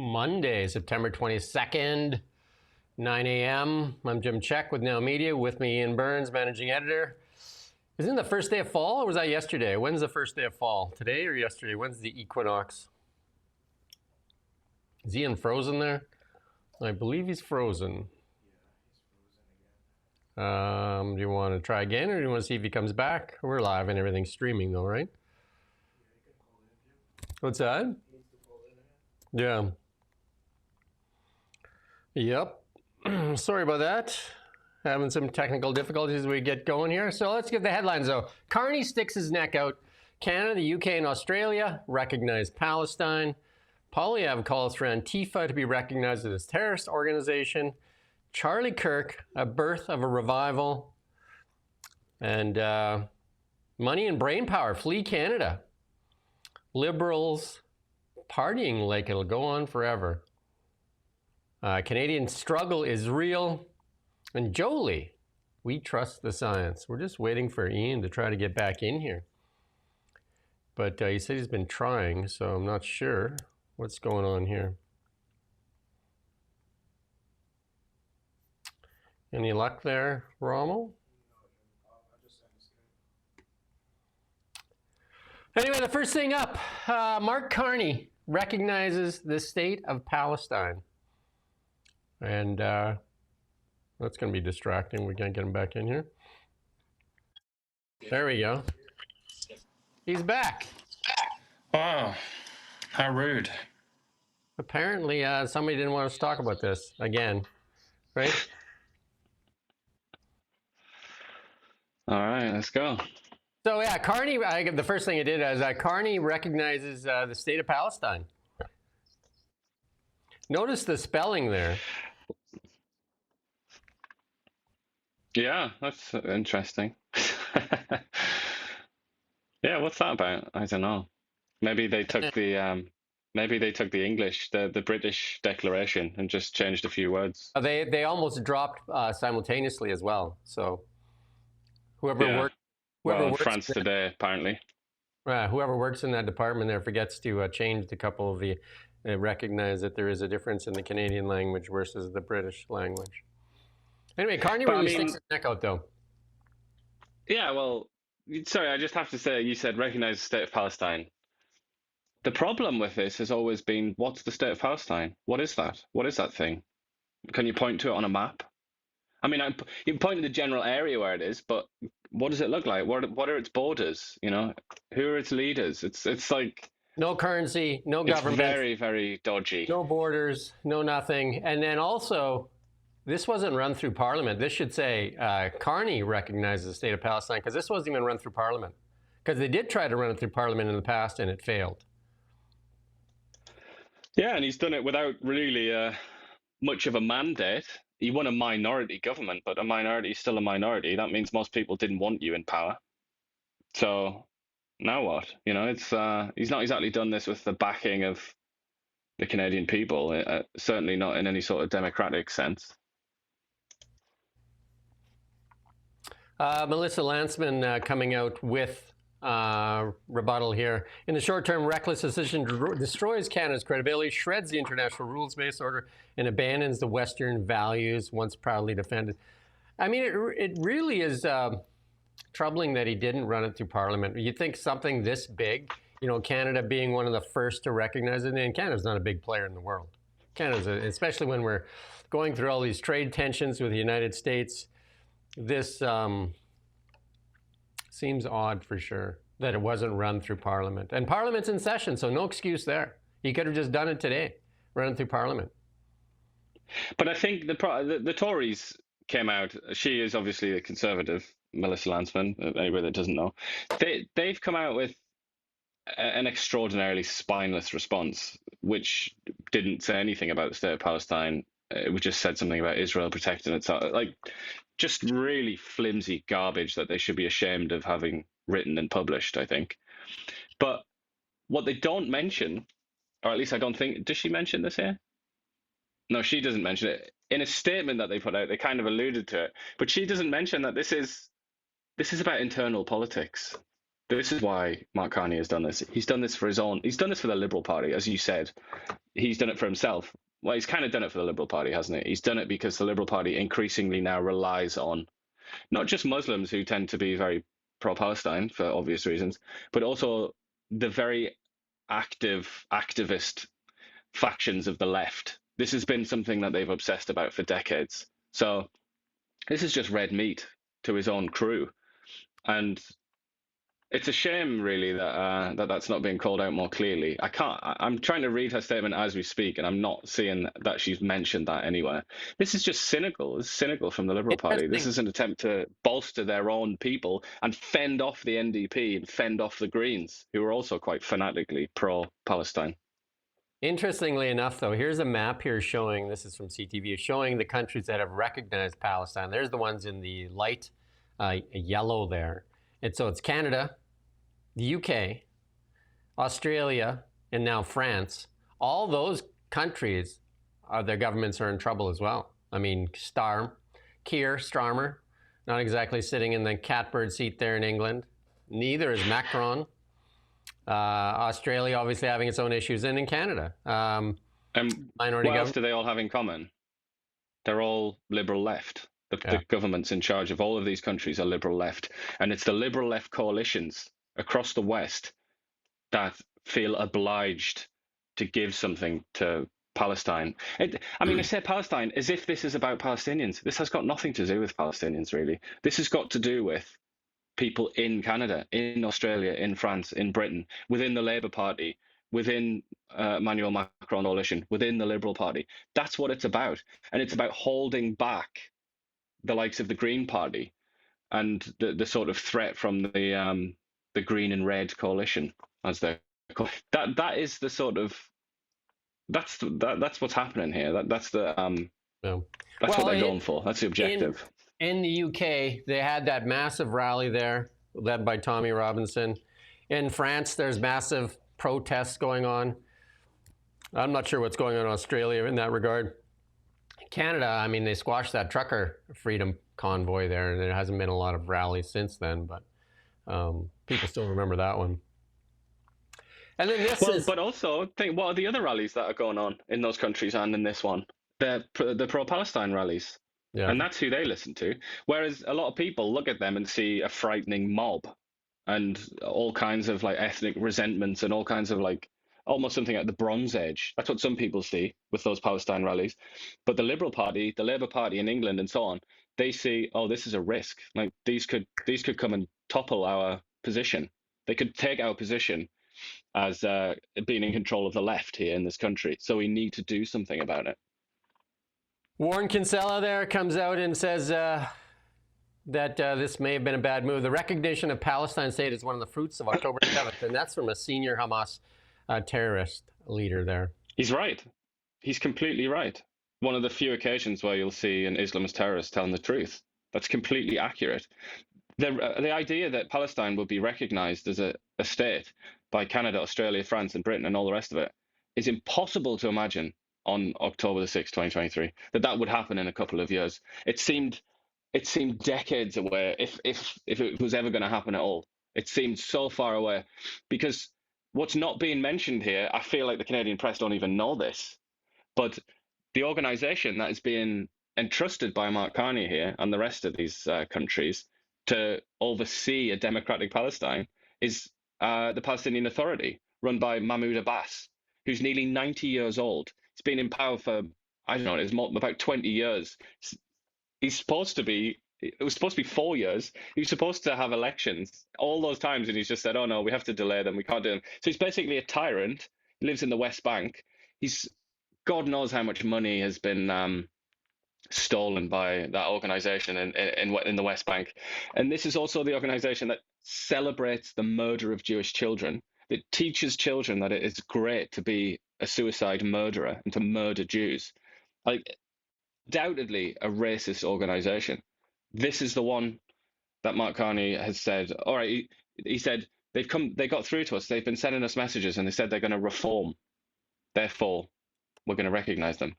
Monday, September 22nd, 9 a.m. I'm Jim Check with Now Media. With me, Ian Burns, managing editor. Isn't it the first day of fall, or was that yesterday? When's the first day of fall? Today or yesterday? When's the equinox? Is Ian frozen there? I believe he's frozen. Do you want to try again, or do you want to see if he comes back? We're live and everything's streaming though, right? What's that? Yeah. Yep. Sorry about that. Having some technical difficulties as we get going here. So let's get the headlines though. Carney sticks his neck out. Canada, the UK, and Australia recognize Palestine. Poilievre calls for Antifa to be recognized as a terrorist organization. Charlie Kirk, a birth of a revival. And money and brain power flee Canada. Liberals partying like it'll go on forever. Canadian struggle is real. And Joly, we trust the science. We're just waiting for Ian to try to get back in here. But he said he's been trying, so I'm not sure what's going on here. Any luck there, Rommel? Anyway, the first thing up, Mark Carney recognizes the state of Palestine. And that's going to be distracting. We can't get him back in here. There we go. He's back. Wow, how rude. Apparently, somebody didn't want us to talk about this again, right? All right, let's go. So yeah, Carney, the first thing I did is Carney recognizes the state of Palestine. Notice the spelling there. Yeah, that's interesting. Yeah, what's that about? I don't know. Maybe they took the English, the British declaration, and just changed a few words. They almost dropped simultaneously as well. So whoever works France Today apparently. Whoever works in that department there forgets to change a couple of the. Recognize that there is a difference in the Canadian language versus the British language. Anyway, Carney really sticks his neck out, though. Yeah, well, sorry, I just have to say, you said recognize the state of Palestine. The problem with this has always been, what's the state of Palestine? What is that? What is that thing? Can you point to it on a map? I mean, you can point to the general area where it is, but what does it look like? What are its borders? You know, who are its leaders? It's like... No currency, no government. It's very, very dodgy. No borders, no nothing. And then also, this wasn't run through Parliament. This should say Carney recognizes the state of Palestine, because this wasn't even run through Parliament. Because they did try to run it through Parliament in the past, and it failed. Yeah, and he's done it without really much of a mandate. He won a minority government, but a minority is still a minority. That means most people didn't want you in power. So... now what? You know, it's he's not exactly done this with the backing of the Canadian people, certainly not in any sort of democratic sense. Melissa Lantsman coming out with rebuttal here. In the short term, reckless decision destroys Canada's credibility, shreds the international rules-based order, and abandons the Western values once proudly defended. I mean, it really is... troubling that he didn't run it through Parliament. You'd think something this big, you know, Canada being one of the first to recognize it, and Canada's not a big player in the world. Canada's, especially when we're going through all these trade tensions with the United States, this seems odd for sure that it wasn't run through Parliament. And Parliament's in session, so no excuse there. He could have just done it today, run it through Parliament. But I think the Tories came out. She is obviously a Conservative, Melissa Lantsman, anybody that doesn't know. They've come out with an extraordinarily spineless response, which didn't say anything about the state of Palestine. It just said something about Israel protecting itself. Like, just really flimsy garbage that they should be ashamed of having written and published, I think. But what they don't mention, or at least I don't think, does she mention this here? No, she doesn't mention it. In a statement that they put out, they kind of alluded to it. But she doesn't mention that this is about internal politics. This is why Mark Carney has done this. He's done this for his own. He's done this for the Liberal Party, as you said. He's done it for himself. Well, he's kind of done it for the Liberal Party, hasn't he? He's done it because the Liberal Party increasingly now relies on not just Muslims who tend to be very pro-Palestine for obvious reasons, but also the very active activist factions of the left. This has been something that they've obsessed about for decades. So this is just red meat to his own crew, and it's a shame, really, that that's not being called out more clearly. I'm trying to read her statement as we speak, and I'm not seeing that she's mentioned that anywhere. This is just cynical. It's cynical from the Liberal Party. This is an attempt to bolster their own people and fend off the NDP and fend off the Greens, who are also quite fanatically pro-Palestine. Interestingly enough, though, here's a map here showing, this is from CTV, showing the countries that have recognized Palestine. There's the ones in the light yellow there. And so it's Canada, the UK, Australia, and now France. All those countries, their governments are in trouble as well. I mean, Keir Starmer, not exactly sitting in the catbird seat there in England. Neither is Macron. Australia obviously having its own issues, and in Canada. What else do they all have in common? They're all liberal left. The governments in charge of all of these countries are liberal left. And it's the liberal left coalitions across the West that feel obliged to give something to Palestine. I say Palestine as if this is about Palestinians. This has got nothing to do with Palestinians, really. This has got to do with people in Canada, in Australia, in France, in Britain, within the Labour Party, within Emmanuel Macron coalition, within the Liberal Party. That's what it's about. And it's about holding back the likes of the Green Party and the sort of threat from the Green and Red coalition, as they're called. That is the sort of that's what's happening here. That's what they're going for. That's the objective. In the UK, they had that massive rally there, led by Tommy Robinson. In France, there's massive protests going on. I'm not sure what's going on in Australia in that regard. Canada, I mean, they squashed that trucker freedom convoy there, and there hasn't been a lot of rallies since then, but people still remember that one. And then but also think, what are the other rallies that are going on in those countries and in this one? They're the pro-Palestine rallies. Yeah. And that's who they listen to. Whereas a lot of people look at them and see a frightening mob and all kinds of like ethnic resentments and all kinds of like almost something like the Bronze Age. That's what some people see with those Palestine rallies. But the Liberal Party, the Labour Party in England and so on, they see, oh, this is a risk. Like these could come and topple our position. They could take our position as being in control of the left here in this country. So we need to do something about it. Warren Kinsella there comes out and says that this may have been a bad move. The recognition of Palestine state is one of the fruits of October 7th, and that's from a senior Hamas terrorist leader there. He's right. He's completely right. One of the few occasions where you'll see an Islamist terrorist telling the truth. That's completely accurate. The idea that Palestine would be recognized as a state by Canada, Australia, France, and Britain, and all the rest of it is impossible to imagine on October the 6th, 2023, that would happen in a couple of years. It seemed decades away, if it was ever going to happen at all. It seemed so far away, because what's not being mentioned here, I feel like the Canadian press don't even know this, but the organization that is being entrusted by Mark Carney here and the rest of these countries to oversee a democratic Palestine is the Palestinian Authority, run by Mahmoud Abbas, who's nearly 90 years old. He's been in power for, I don't know, it's about 20 years. It was supposed to be 4 years. He was supposed to have elections all those times, and he's just said, oh no, we have to delay them. We can't do them. So he's basically a tyrant. He lives in the West Bank. God knows how much money has been stolen by that organization in the West Bank. And this is also the organization that celebrates the murder of Jewish children. It teaches children that it is great to be a suicide murderer and to murder Jews. Like, undoubtedly a racist organization. This is the one that Mark Carney has said, all right, he said, they got through to us. They've been sending us messages and they said they're going to reform. Therefore, we're going to recognize them.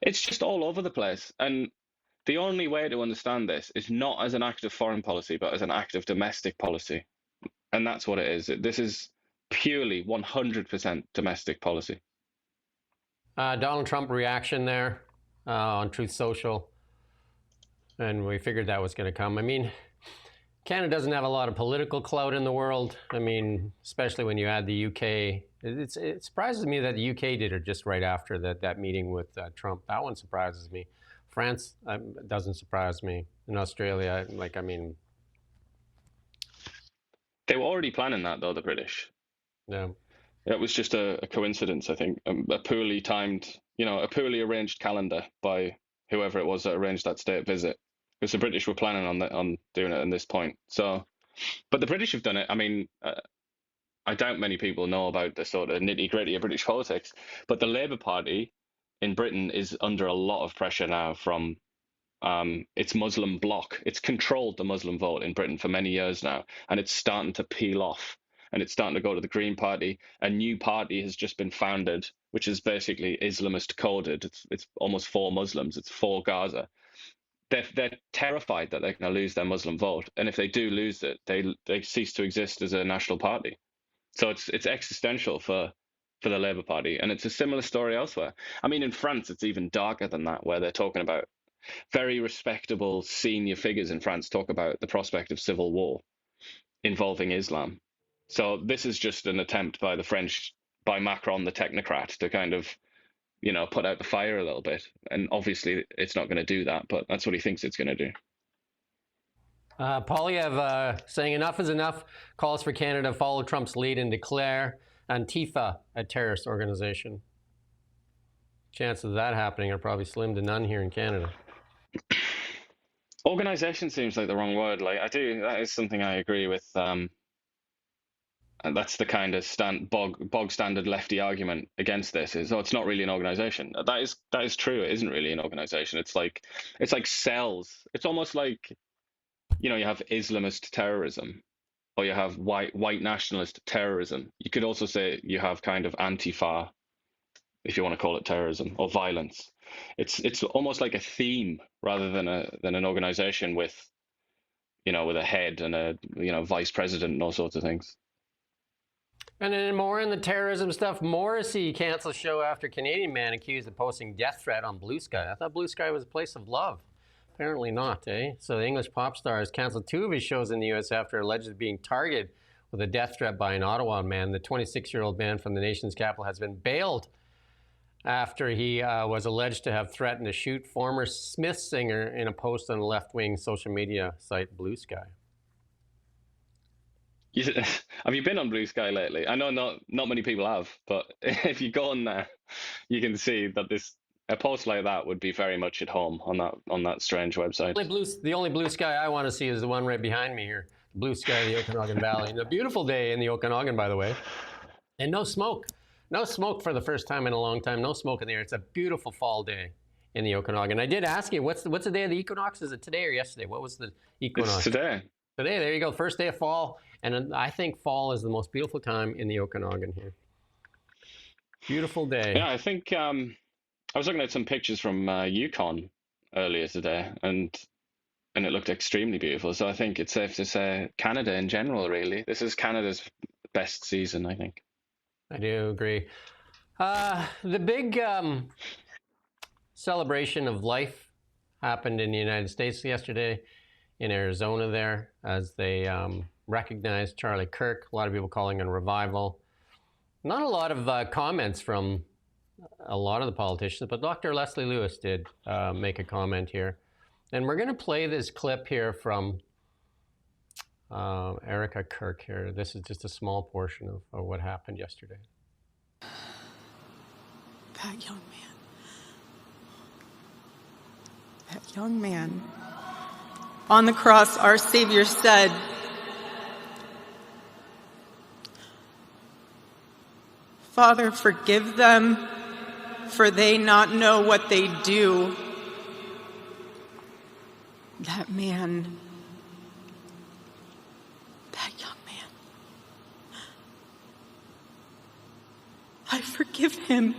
It's just all over the place. And the only way to understand this is not as an act of foreign policy, but as an act of domestic policy. And that's what it is. This is purely 100% domestic policy. Donald Trump reaction there on Truth Social. And we figured that was going to come. I mean, Canada doesn't have a lot of political clout in the world. I mean, especially when you add the UK. It surprises me that the UK did it just right after that meeting with Trump. That one surprises me. France doesn't surprise me. In Australia, They were already planning that, though, the British. Yeah. It was just a coincidence, I think, a poorly timed, a poorly arranged calendar by whoever it was that arranged that state visit. Because the British were planning on doing it at this point. So, but the British have done it. I mean, I doubt many people know about the sort of nitty-gritty of British politics, but the Labour Party in Britain is under a lot of pressure now from its Muslim bloc. It's controlled the Muslim vote in Britain for many years now, and it's starting to peel off, and it's starting to go to the Green Party. A new party has just been founded, which is basically Islamist coded. It's almost for Muslims. It's for Gaza. They're terrified that they're going to lose their Muslim vote, and if they do lose it, they cease to exist as a national party. So it's existential for the Labour Party, and it's a similar story elsewhere. I mean, in France, it's even darker than that, where they're talking about very respectable senior figures in France talk about the prospect of civil war involving Islam. So this is just an attempt by the French, by Macron, the technocrat, to kind of put out the fire a little bit. And obviously it's not going to do that, but that's what he thinks it's going to do. Poilievre saying enough is enough, calls for Canada to follow Trump's lead and declare Antifa a terrorist organization. Chances of that happening are probably slim to none here in Canada. Organization seems like the wrong word. That is something I agree with. And that's the kind of bog standard lefty argument against this is, it's not really an organization. That is true. It isn't really an organization. It's like cells. It's almost like, you have Islamist terrorism, or you have white nationalist terrorism. You could also say you have kind of Antifa, if you want to call it terrorism or violence. It's almost like a theme rather than an organization with a head and a vice president and all sorts of things. And then more in the terrorism stuff. Morrissey cancels show after Canadian man accused of posting death threat on Blue Sky. I thought Blue Sky was a place of love. Apparently not, eh? So the English pop star has canceled 2 of his shows in the U.S. after allegedly being targeted with a death threat by an Ottawa man. The 26-year-old man from the nation's capital has been bailed after he was alleged to have threatened to shoot former Smith singer in a post on the left-wing social media site Blue Sky. Have you been on Blue Sky lately? I know not many people have, but if you go on there, you can see that a post like that would be very much at home on that strange website. The only blue sky I want to see is the one right behind me here. Blue sky of the Okanagan Valley. A beautiful day in the Okanagan, by the way. And no smoke. No smoke for the first time in a long time. No smoke in the air. It's a beautiful fall day in the Okanagan. I did ask you, what's the day of the equinox? Is it today or yesterday? What was the equinox? It's today. Today, there you go. First day of fall. And I think fall is the most beautiful time in the Okanagan here. Beautiful day. Yeah, I think I was looking at some pictures from Yukon earlier today, and it looked extremely beautiful. So I think it's safe to say Canada in general, really. This is Canada's best season, I think. I do agree. The big celebration of life happened in the United States yesterday in Arizona there as they recognized Charlie Kirk. A lot of people calling it a revival. Not a lot of comments from a lot of the politicians, but Dr. Leslie Lewis did make a comment here. And we're going to play this clip here from Erica Kirk here. This is just a small portion of what happened yesterday. That young man. On the cross, our Savior said, "Father, forgive them, for they not know what they do." That man, that young man, I forgive him.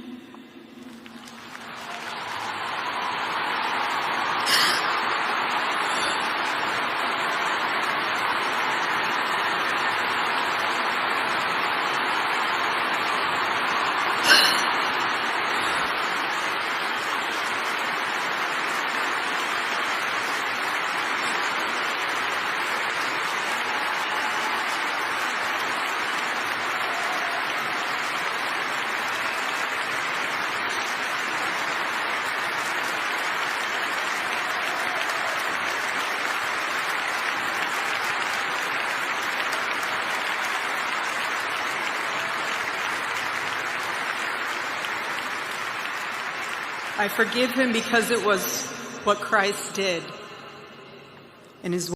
I forgive him because it was what Christ did in his.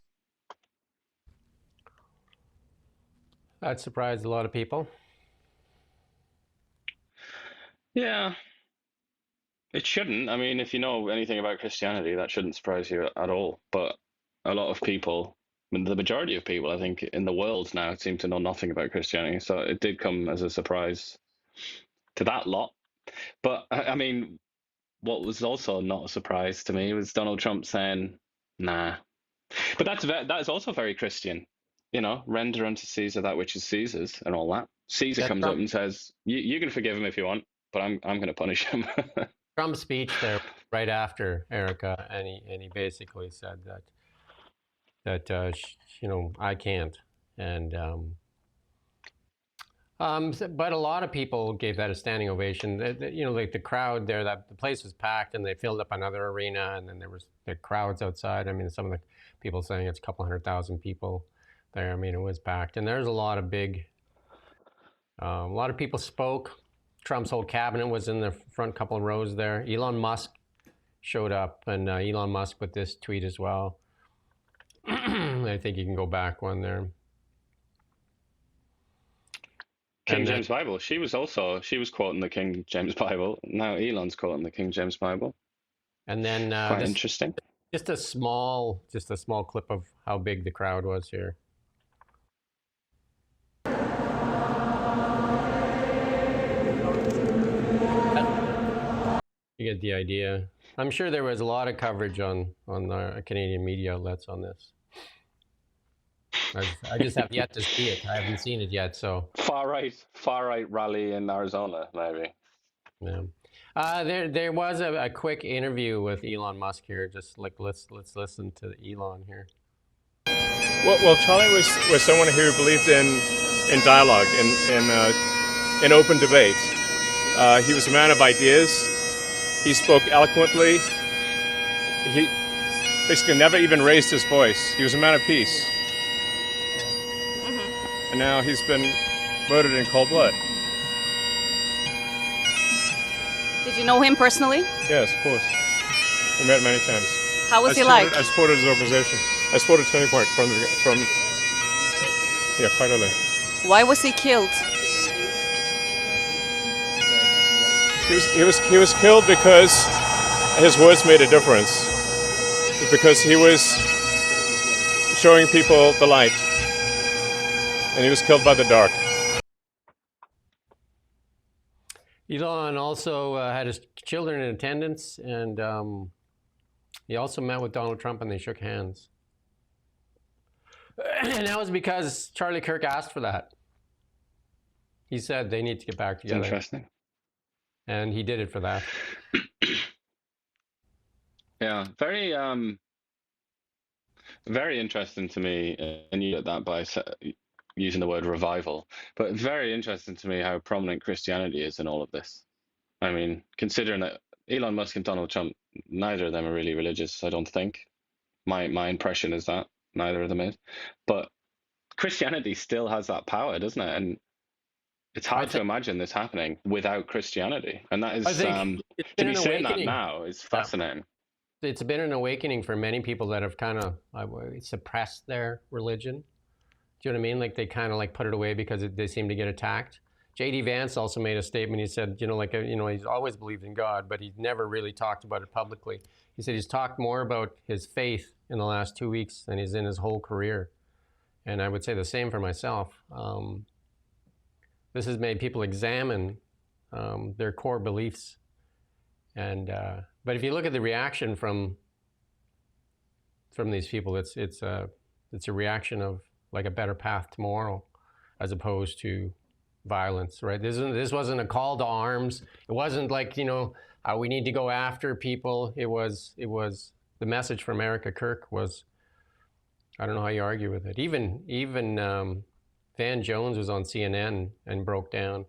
That surprised a lot of people. Yeah, it shouldn't. I mean, if you know anything about Christianity, that shouldn't surprise you at all. But a lot of people, I mean, the majority of people, I think, in the world now seem to know nothing about Christianity. So it did come as a surprise to that lot. But I mean, what was also not a surprise to me was Donald Trump saying, "Nah." But that is also very Christian, render unto Caesar that which is Caesar's and all that. Caesar Yeah, comes up and says, "You can forgive him if you want, but I'm going to punish him." Trump's speech there right after Erica, and he basically said that I can't, and but a lot of people gave that a standing ovation. Like the crowd there, that the place was packed, and they filled up another arena, and then there was the crowds outside. I mean, some of the people saying it's a couple 100,000 people there. I mean, it was packed, and there's a lot of a lot of people spoke. Trump's whole cabinet was in the front couple of rows there. Elon Musk showed up, and Elon Musk put this tweet as well. I think you can go back one there. King James Bible. She was quoting the King James Bible. Now Elon's quoting the King James Bible. And then quite interesting. Just a small clip of how big the crowd was here. You get the idea. I'm sure there was a lot of coverage on the Canadian media outlets on this. I just have yet to see it. I haven't seen it yet. So far right rally in Arizona, maybe. Yeah. There was a quick interview with Elon Musk here. Just like let's listen to Elon here. Well, Charlie was someone who believed in dialogue, in open debate. He was a man of ideas. He spoke eloquently. He basically never even raised his voice. He was a man of peace. Mm-hmm. And now he's been murdered in cold blood. Did you know him personally? Yes, of course. We met many times. How was he like? I supported his organization. I supported Turning Point from quite early. Why was he killed? He was killed because his words made a difference. Because he was showing people the light, and he was killed by the dark. Elon also had his children in attendance, and he also met with Donald Trump, and they shook hands. And that was because Charlie Kirk asked for that. He said they need to get back together. Interesting. And he did it for that. Yeah, very interesting to me, and you get that by using the word revival, but very interesting to me how prominent Christianity is in all of this. I mean, considering that Elon Musk and Donald Trump, neither of them are really religious, I don't think. My impression is that neither of them is. But Christianity still has that power, doesn't it? And it's hard to imagine this happening without Christianity. And that is, to be saying that now is fascinating. Yeah. It's been an awakening for many people that have kind of suppressed their religion. Do you know what I mean? Like they kind of put it away because they seem to get attacked. J.D. Vance also made a statement. He said, he's always believed in God, but he's never really talked about it publicly. He said he's talked more about his faith in the last 2 weeks than he's in his whole career. And I would say the same for myself. This has made people examine their core beliefs. And but if you look at the reaction from these people, it's a reaction of like a better path tomorrow, as opposed to violence, right? This wasn't a call to arms. It wasn't like we need to go after people. It was the message from Erica Kirk was, I don't know how you argue with it. Even Van Jones was on CNN and broke down.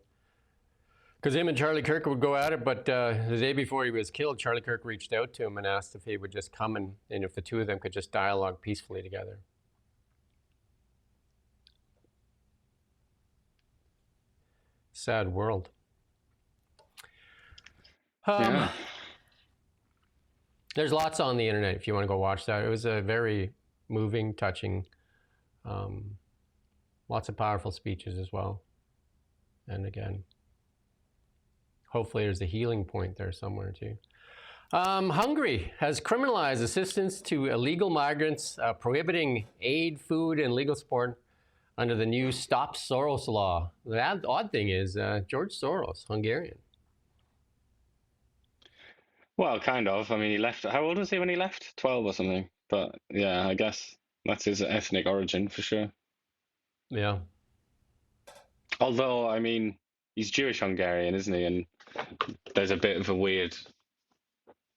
Because him and Charlie Kirk would go at it, but the day before he was killed, Charlie Kirk reached out to him and asked if he would just come and if the two of them could just dialogue peacefully together. Sad world. Yeah. There's lots on the internet if you want to go watch that. It was a very moving, touching, lots of powerful speeches as well. And again, hopefully there's a healing point there somewhere too. Hungary has criminalized assistance to illegal migrants, prohibiting aid, food, and legal support under the new Stop Soros law. The odd thing is George Soros, Hungarian. Well, kind of. I mean, he left. How old was he when he left? 12 or something. But yeah, I guess that's his ethnic origin for sure. Yeah. Although, I mean, he's Jewish Hungarian, isn't he? And there's a bit of a weird.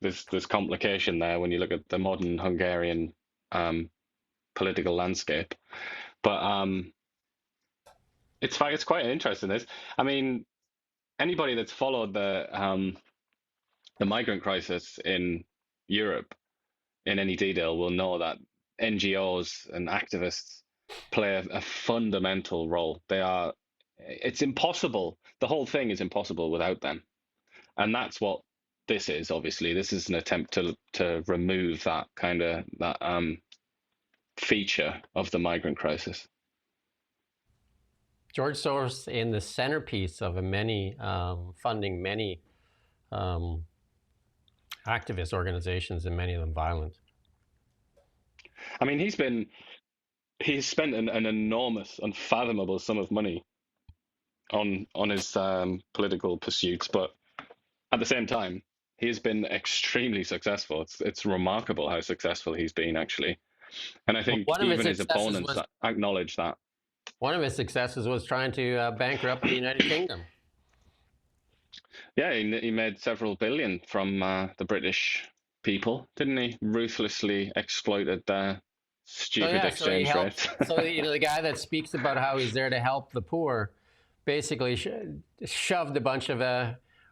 There's complication there when you look at the modern Hungarian political landscape. But it's quite interesting. This, I mean, anybody that's followed the migrant crisis in Europe in any detail will know that NGOs and activists play a fundamental role. It's impossible. The whole thing is impossible without them. And that's what this is, obviously. This is an attempt to remove that feature of the migrant crisis. George Soros in the centerpiece of funding many activist organizations, and many of them violent. I mean, he's spent an enormous, unfathomable sum of money on his political pursuits, but at the same time, he has been extremely successful. It's remarkable how successful he's been, actually, and I think even his opponents acknowledge that. One of his successes was trying to bankrupt the United Kingdom. Yeah, he made several billion from the British people, didn't he? Ruthlessly exploited their stupid exchange rates. So the guy that speaks about how he's there to help the poor, basically shoved a bunch of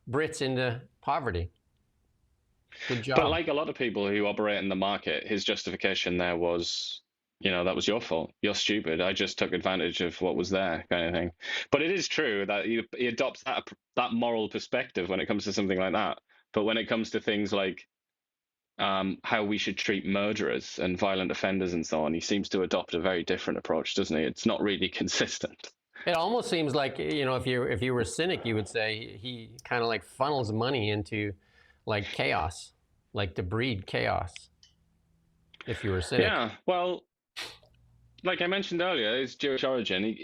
Brits into poverty. Good job. But like a lot of people who operate in the market, his justification there was, that was your fault. You're stupid. I just took advantage of what was there, kind of thing. But it is true that he adopts that moral perspective when it comes to something like that. But when it comes to things like how we should treat murderers and violent offenders and so on, he seems to adopt a very different approach, doesn't he? It's not really consistent. It almost seems like, if you were a cynic, you would say he kind of like funnels money into like chaos, like to breed chaos. If you were a cynic. Yeah, well, like I mentioned earlier, his Jewish origin.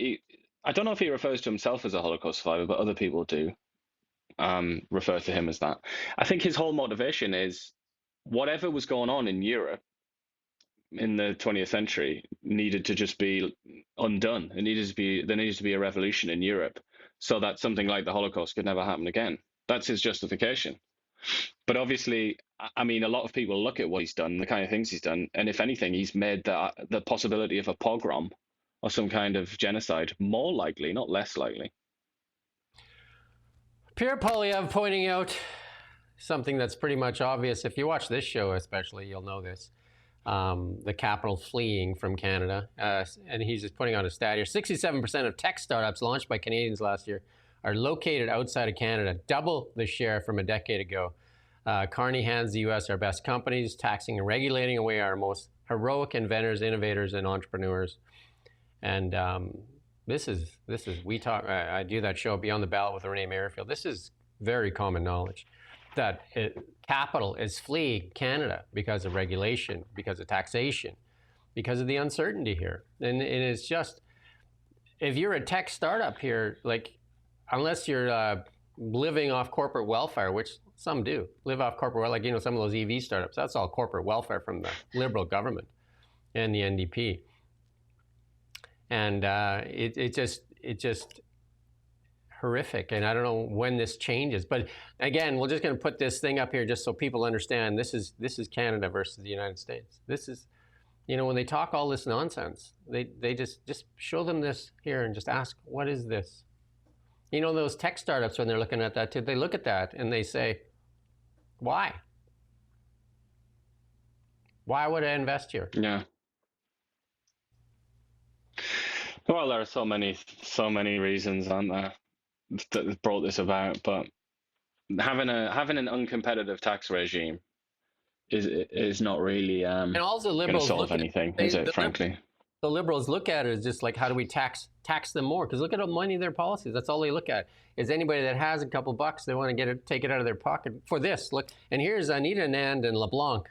I don't know if he refers to himself as a Holocaust survivor, but other people do refer to him as that. I think his whole motivation is whatever was going on in Europe in the 20th century needed to just be undone. There needed to be a revolution in Europe so that something like the Holocaust could never happen again. That's his justification. But obviously, I mean, a lot of people look at what he's done, the kind of things he's done, and if anything, he's made the possibility of a pogrom or some kind of genocide more likely, not less likely. Pierre Poilievre pointing out something that's pretty much obvious. If you watch this show especially, you'll know this. The capital fleeing from Canada. And he's just putting on a stat here. 67% of tech startups launched by Canadians last year are located outside of Canada, double the share from a decade ago. Carney hands the U.S. our best companies, taxing and regulating away our most heroic inventors, innovators, and entrepreneurs. And I do that show Beyond the Ballot with Renee Merrifield. This is very common knowledge that capital is fleeing Canada because of regulation, because of taxation, because of the uncertainty here. And it's just, if you're a tech startup here, like, unless you're living off corporate welfare, which some do, live off corporate, like, some of those EV startups, that's all corporate welfare from the Liberal government and the NDP. And it just horrific. And I don't know when this changes. But again, we're just going to put this thing up here just so people understand this is Canada versus the United States. This is, when they talk all this nonsense, they just show them this here and just ask, what is this? Those tech startups, when they're looking at that too, they look at that and they say, why? Why would I invest here? Yeah. Well, there are so many reasons, aren't there, that brought this about. But having an uncompetitive tax regime is not really And also going to liberals solve look at, anything, they, is it? the, Frankly. the liberals look at it as just like, how do we tax them more? Because look at how money their policies. That's all they look at. Is anybody that has a couple bucks, they want to take it out of their pocket for this. Look, and here's Anita Anand and LeBlanc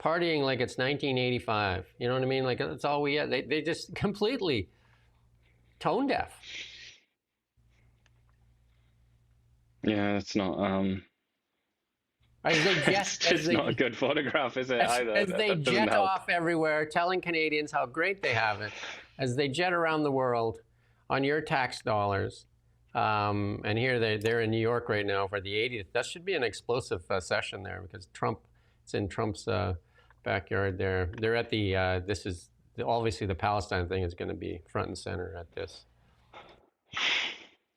partying like it's 1985. You know what I mean? Like that's all we had. They just completely tone deaf. Yeah, it's not. It's just not a good photograph, is it? Either. As they That doesn't jet help. off everywhere, telling Canadians how great they have it, as they jet around the world on your tax dollars. And here they're in New York right now for the 80th. That should be an explosive session there because it's in Trump's backyard there. They're at the, obviously the Palestine thing is going to be front and center at this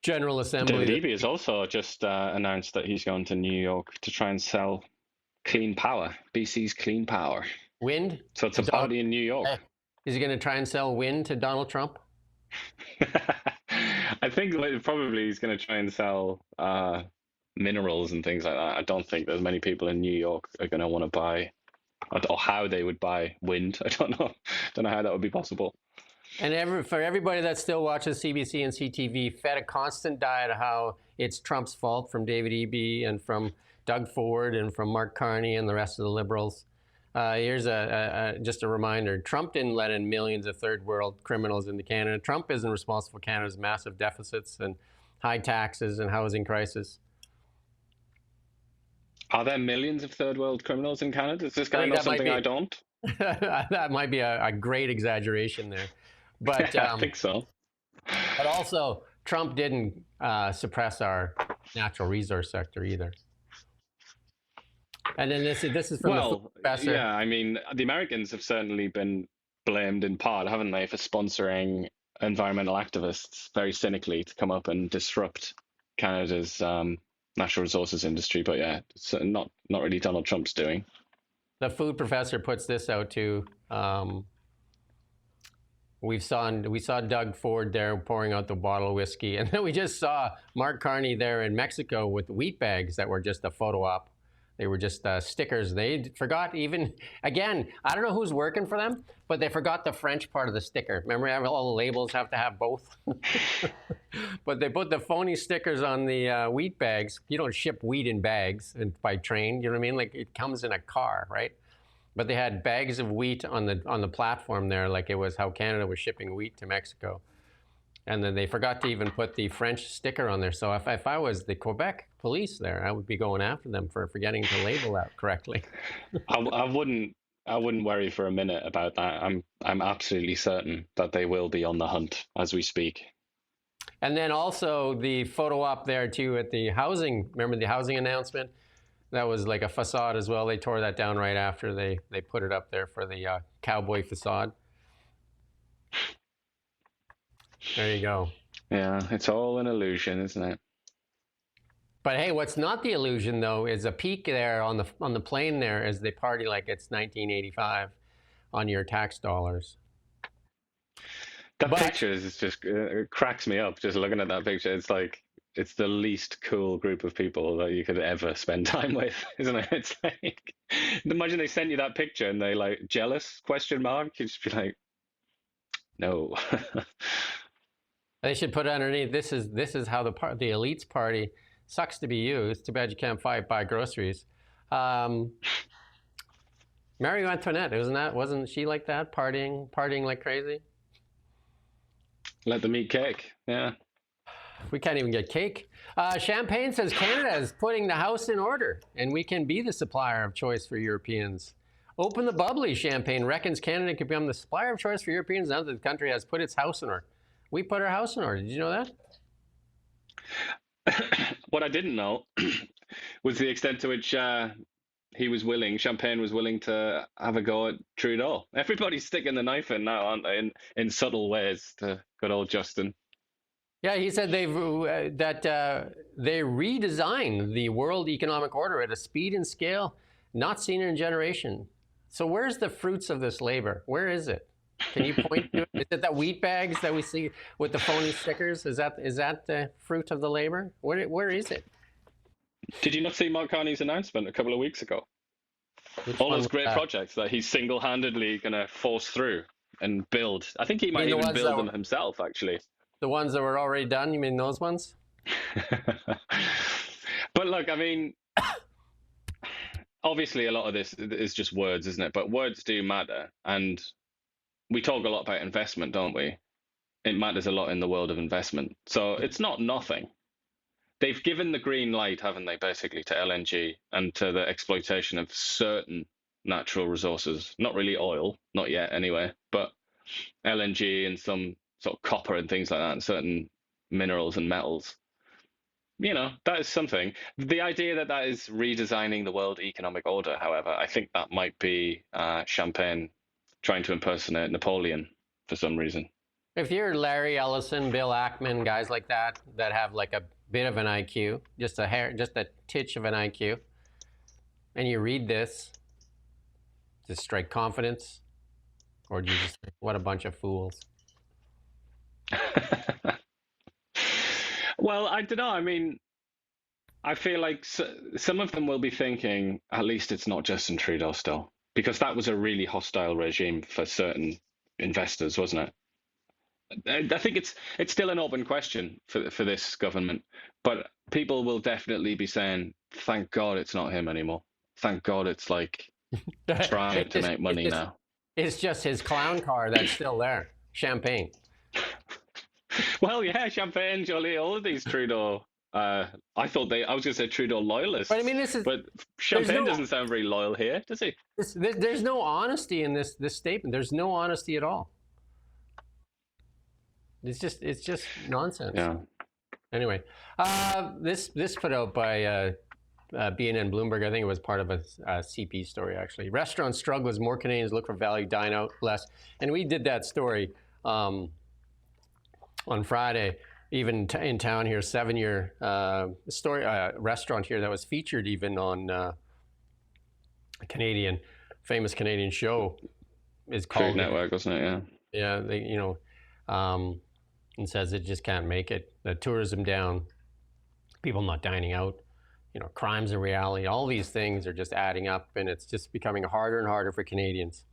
General Assembly. David Eby has also just announced that he's going to New York to try and sell clean power, BC's clean power. Wind? So it's a party in New York. Is he going to try and sell wind to Donald Trump? I think probably he's going to try and sell minerals and things like that. I don't think there's many people in New York are going to want to buy, or how they would buy wind. I don't know. Don't know how that would be possible. And for everybody that still watches CBC and CTV, fed a constant diet of how it's Trump's fault from David Eby and from Doug Ford and from Mark Carney and the rest of the Liberals. Here's just a reminder. Trump didn't let in millions of third world criminals into Canada. Trump isn't responsible for Canada's massive deficits and high taxes and housing crisis. Are there millions of third world criminals in Canada? Is this guy know something I don't? That might be a great exaggeration there. But I think so. But also, Trump didn't suppress our natural resource sector either. And then this is from the professor. Yeah, I mean, the Americans have certainly been blamed in part, haven't they, for sponsoring environmental activists very cynically to come up and disrupt Canada's natural resources industry. But yeah, it's not really Donald Trump's doing. The food professor puts this out too. We saw Doug Ford there pouring out the bottle of whiskey, and then we just saw Mark Carney there in Mexico with wheat bags that were just a photo op. They were just stickers. They forgot even, again, I don't know who's working for them, but they forgot the French part of the sticker. Remember, all the labels have to have both? But they put the phony stickers on the wheat bags. You don't ship wheat in bags and by train, you know what I mean? Like it comes in a car, right? But they had bags of wheat on the platform there, like it was how Canada was shipping wheat to Mexico. And then they forgot to even put the French sticker on there. So if I was the Quebec police there, I would be going after them for forgetting to label that correctly. I wouldn't worry for a minute about that. I'm absolutely certain that they will be on the hunt as we speak. And then also the photo op there too at the housing. Remember the housing announcement? That was like a facade as well. They tore that down right after they put it up there for the cowboy facade. There you go. Yeah, it's all an illusion, isn't it? But hey, what's not the illusion though is a peak there on the plane there as they party like it's 1985 on your tax dollars. That picture is just it cracks me up just looking at that picture. It's like it's the least cool group of people that you could ever spend time with, isn't it? It's like imagine they sent you that picture and they like jealous ? You just be like, no. They should put underneath, this is how the elites party. Sucks to be you. It's too bad you can't buy groceries. Marie Antoinette, wasn't she like that? Partying like crazy? Let them eat cake, yeah. We can't even get cake. Champagne says Canada is putting the house in order and we can be the supplier of choice for Europeans. Open the bubbly. Champagne reckons Canada could become the supplier of choice for Europeans now that the country has put its house in order. We put our house in order. Did you know that? What I didn't know was the extent to which Champagne was willing to have a go at Trudeau. Everybody's sticking the knife in now, aren't they, in subtle ways to good old Justin. Yeah, he said they redesigned the world economic order at a speed and scale not seen in a generation. So where's the fruits of this labor? Where is it? Can you point to it? Is it the wheat bags that we see with the phony stickers? Is that the fruit of the labor? Where is it? Did you not see Mark Carney's announcement a couple of weeks ago? All one those was great that? projects that he's single-handedly going to force through and build. I think he might the even ones build that them were- himself, actually. The ones that were already done, you mean those ones? But look, I mean, obviously a lot of this is just words, isn't it? But words do matter. And we talk a lot about investment, don't we? It matters a lot in the world of investment. So it's not nothing. They've given the green light, haven't they, basically, to LNG and to the exploitation of certain natural resources. Not really oil, not yet anyway, but LNG and some sort of copper and things like that, and certain minerals and metals. You know, that is something. The idea that that is redesigning the world economic order, however, I think that might be Champagne trying to impersonate Napoleon for some reason. If you're Larry Ellison, Bill Ackman, guys like that have like a bit of an IQ, just a titch of an IQ, and you read this, does it strike confidence, or do you just think, what a bunch of fools? Well, I don't know. I mean, I feel like some of them will be thinking, at least it's not Justin Trudeau still, because that was a really hostile regime for certain investors, wasn't it? I think it's still an open question for this government, but people will definitely be saying, "Thank God it's not him anymore. Thank God it's like trying to make money now." It's just his clown car that's still there, Champagne. Well, yeah, Champagne, Joly, all of these Trudeau. I was going to say Trudeau loyalists, But I mean, but Champagne doesn't sound very loyal here, does he? There's no honesty in this statement. There's no honesty at all. It's just nonsense. Yeah. Anyway, this put out by BNN Bloomberg. I think it was part of a CP story actually. Restaurants struggle as more Canadians look for value, dine out less, and we did that story on Friday. Even in town here, 7-year story restaurant here that was featured even on a famous Canadian show is called Food Network, wasn't it? Yeah. Yeah, they, and says it just can't make it. The tourism down, people not dining out, crime's a reality. All these things are just adding up, and it's just becoming harder and harder for Canadians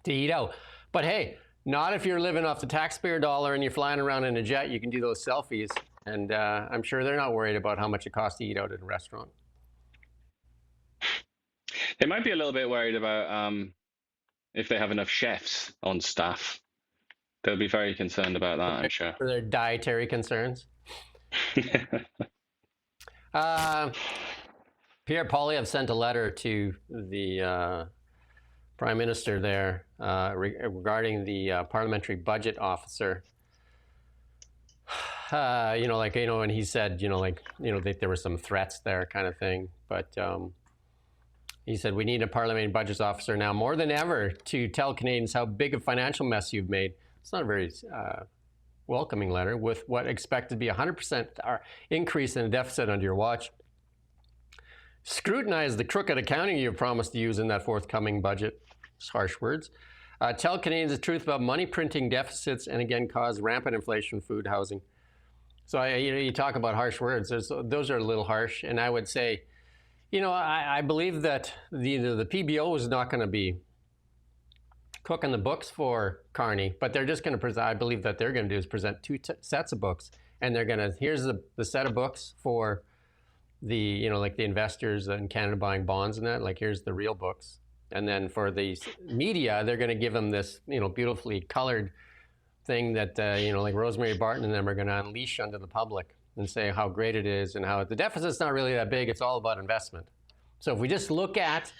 to eat out. But hey, not if you're living off the taxpayer dollar and you're flying around in a jet. You can do those selfies, and I'm sure they're not worried about how much it costs to eat out at a restaurant. They might be a little bit worried about if they have enough chefs on staff. They'll be very concerned about that, I'm sure. For their dietary concerns. Pierre Poilievre sent a letter to the Prime Minister there regarding the parliamentary budget officer. And he said, that there were some threats there, kind of thing. But he said, we need a parliamentary budget officer now more than ever to tell Canadians how big a financial mess you've made. It's not a very welcoming letter with what expected to be 100% increase in the deficit under your watch. Scrutinize the crooked accounting you've promised to use in that forthcoming budget. It's harsh words. Tell Canadians the truth about money printing deficits and again cause rampant inflation, food, housing. So you talk about harsh words. Those are a little harsh, and I would say, I believe that the PBO is not going to be cooking the books for Carney, but they're just going to present. I believe that they're going to do is present two sets of books, and they're going to here's the set of books for the the investors in Canada buying bonds and that. Like here's the real books, and then for the media, they're going to give them this beautifully colored thing that like Rosemary Barton and them are going to unleash onto the public and say how great it is and how the deficit's not really that big. It's all about investment. So if we just look at,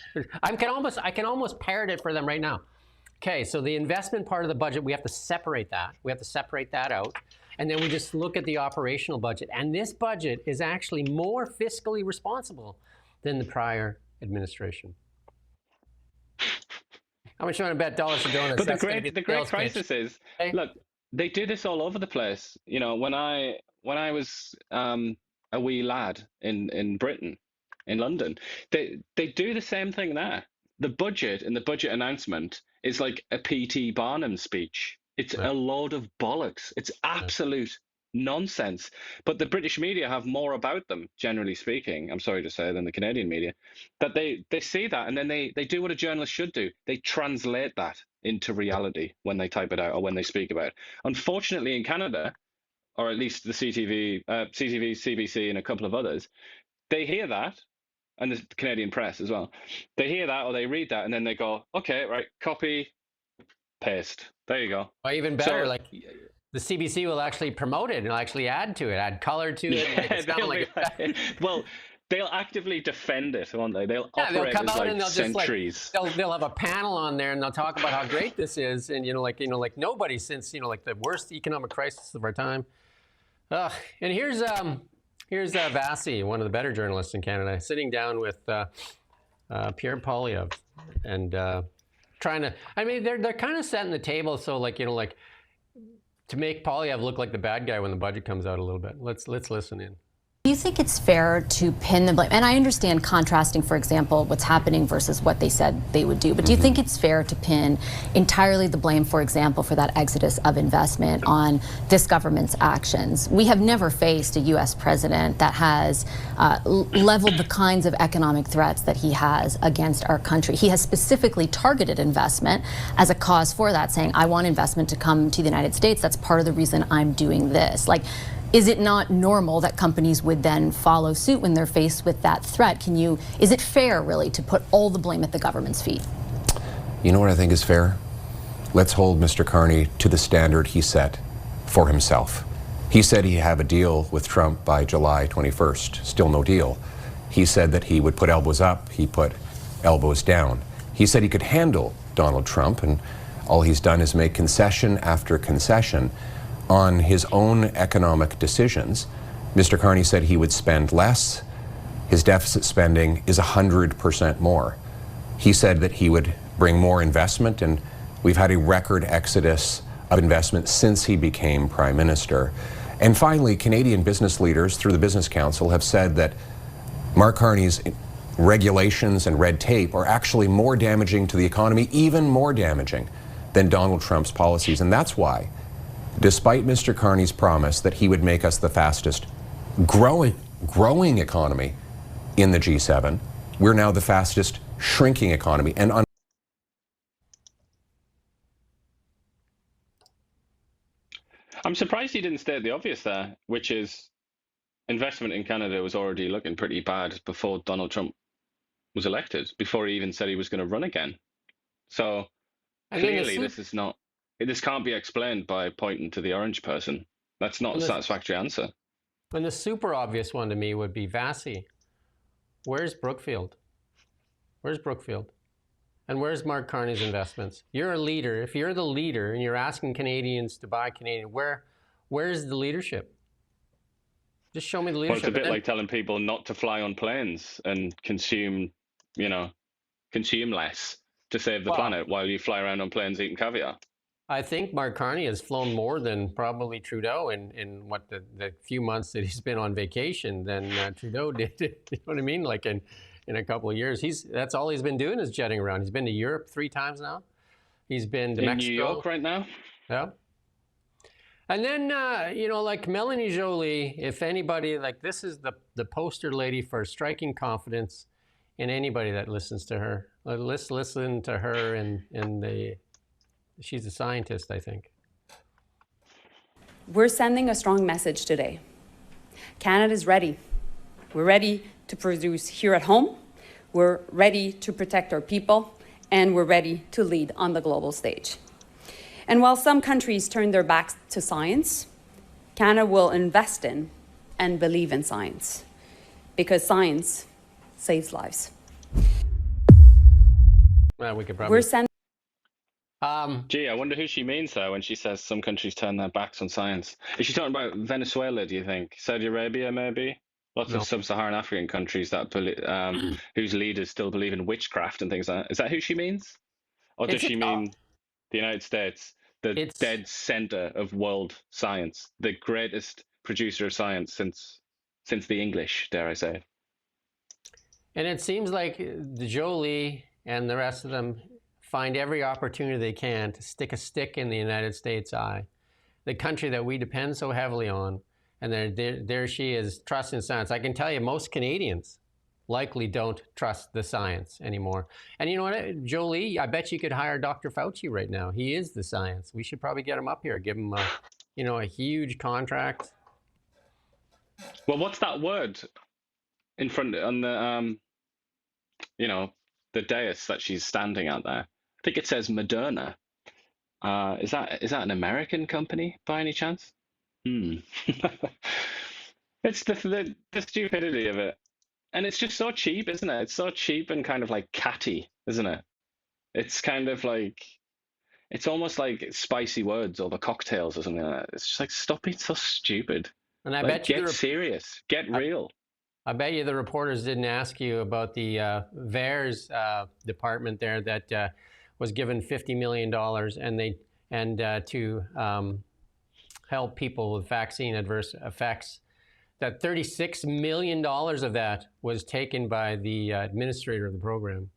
I can almost parrot it for them right now. Okay, so the investment part of the budget, we have to separate that. We have to separate that out. And then we just look at the operational budget. And this budget is actually more fiscally responsible than the prior administration. How much you want to bet dollars to donuts? But the great crisis is, look, they do this all over the place. When I was a wee lad in Britain, in London, they do the same thing there. The budget and the budget announcement is like a P.T. Barnum speech. It's a load of bollocks. It's absolute nonsense. But the British media have more about them, generally speaking, I'm sorry to say, than the Canadian media, that they see that and then they do what a journalist should do. They translate that into reality when they type it out or when they speak about it. Unfortunately, in Canada, or at least the CTV, CBC, and a couple of others, they hear that, and the Canadian press as well. They hear that or they read that and then they go, okay, right, copy, paste. There you go. Or even better, So, like the CBC will actually promote it and actually add to it, add color to it. yeah, Make it sound like well, they'll actively defend it, won't they? They'll they'll operate come as out like and they'll sentries. just like they'll have a panel on there and they'll talk about how great this is, and like nobody since like the worst economic crisis of our time. And here's Vasi, one of the better journalists in Canada, sitting down with Pierre Poilievre and trying to. I mean, they're kind of setting the table so like to make Poilievre look like the bad guy when the budget comes out a little bit. Let's listen in. Do you think it's fair to pin the blame? And I understand contrasting, for example, what's happening versus what they said they would do. But do you think it's fair to pin entirely the blame, for example, for that exodus of investment on this government's actions? We have never faced a U.S. president that has leveled the kinds of economic threats that he has against our country. He has specifically targeted investment as a cause for that, saying, I want investment to come to the United States. That's part of the reason I'm doing this. Like, is it not normal that companies would then follow suit when they're faced with that threat? Is it fair, really, to put all the blame at the government's feet? You know what I think is fair? Let's hold Mr. Carney to the standard he set for himself. He said he'd have a deal with Trump by July 21st. Still no deal. He said that he would put elbows up. He put elbows down. He said he could handle Donald Trump, and all he's done is make concession after concession on his own economic decisions. Mr. Carney said he would spend less. His deficit spending is 100% more. He said that he would bring more investment, and we've had a record exodus of investment since he became Prime Minister. And finally, Canadian business leaders through the Business Council have said that Mark Carney's regulations and red tape are actually more damaging to the economy, even more damaging than Donald Trump's policies. And that's why, despite Mr. Carney's promise that he would make us the fastest growing economy in the G7, we're now the fastest shrinking economy. And I'm surprised he didn't state the obvious there, which is investment in Canada was already looking pretty bad before Donald Trump was elected, before he even said he was going to run again. So clearly this can't be explained by pointing to the orange person. That's not a satisfactory answer. And the super obvious one to me would be Vasi. Where's Brookfield? Where's Brookfield? And where's Mark Carney's investments? You're a leader. If you're the leader and you're asking Canadians to buy Canadian, where's the leadership? Just show me the leadership. Well, it's a bit like telling people not to fly on planes and consume less to save the planet while you fly around on planes eating caviar. I think Mark Carney has flown more than probably Trudeau in what the few months that he's been on vacation than Trudeau did. You know what I mean? Like in a couple of years, that's all he's been doing is jetting around. He's been to Europe 3 times now. He's been to Mexico. New York right now. Yeah. And then like Melanie Joly, if anybody, like this is the poster lady for striking confidence in anybody that listens to her. Let's listen to her she's a scientist, I think. We're sending a strong message today. Canada's ready. We're ready to produce here at home. We're ready to protect our people, and we're ready to lead on the global stage. And while some countries turn their backs to science, Canada will invest in and believe in science, because science saves lives. Well, we could probably... Gee, I wonder who she means though when she says some countries turn their backs on science. Is she talking about Venezuela, do you think? Saudi Arabia, maybe? Lots of sub-Saharan African countries that whose leaders still believe in witchcraft and things like that. Is that who she means? Or does she mean the United States, the dead center of world science, the greatest producer of science since the English, dare I say? And it seems like the Joly and the rest of them find every opportunity they can to stick a stick in the United States' eye. the country that we depend so heavily on. And there she is trusting science. I can tell you most Canadians likely don't trust the science anymore. And you know what, Joly, I bet you could hire Dr. Fauci right now. He is the science. We should probably get him up here, give him a huge contract. Well, what's that word in front on the the dais that she's standing at there? I think it says Moderna. Is that an American company by any chance? It's the stupidity of it. And it's just so cheap, isn't it? It's so cheap and kind of like catty, isn't it? It's kind of like, it's almost like spicy words over cocktails or something like that. It's just like, stop being so stupid. And I like, bet you get serious, get real. I bet you the reporters didn't ask you about the VAERS department there that was given $50 million to help people with vaccine adverse effects. That $36 million of that was taken by the administrator of the program.